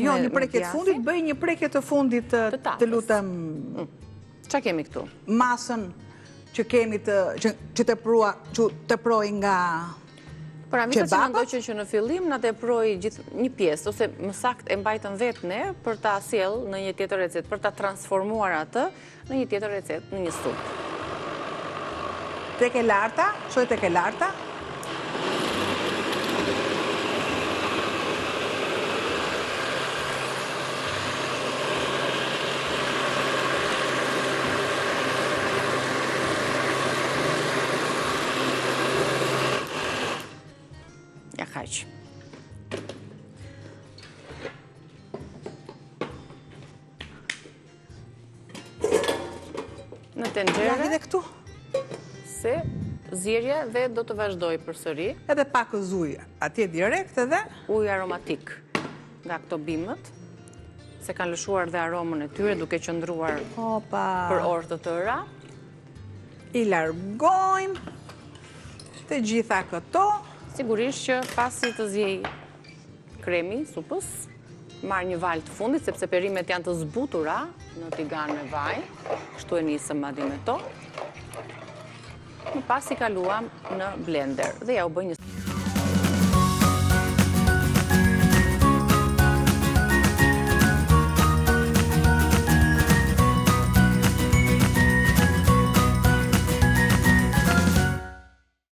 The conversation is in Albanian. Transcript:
Jo, një prekje të fundit, bëj një prekje të fundit të lutem... Qa kemi këtu? Masën që kemi që të proj nga Pra, mi të që nëndoqen që në fillim në të proj gjithë një pjesë, ose më sakt e mbajtën vetë ne për ta sjell në një tjetër recet, për ta transformuar atë në një tjetër recet, në një supë. Tek e larta, shoj tek e larta. Ja kaq. Në tenxhere. Edhe këtu. Se zjerje dhe do të vazhdoj përsëri. Edhe pak ujë, atje direkt edhe. Ujë aromatik nga këto bimët, se kanë lëshuar dhe aromën e tyre duke qëndruar për orë të tëra. I largojmë të gjitha këto. Sigurisht që pasi të zjej kremi, supës, marrë një val të fundit, sepse perimet janë të zbutura në tigan me vaj, kështu e nisëm madje me to. Në pasi kaluam në blender dhe ja u bëj një...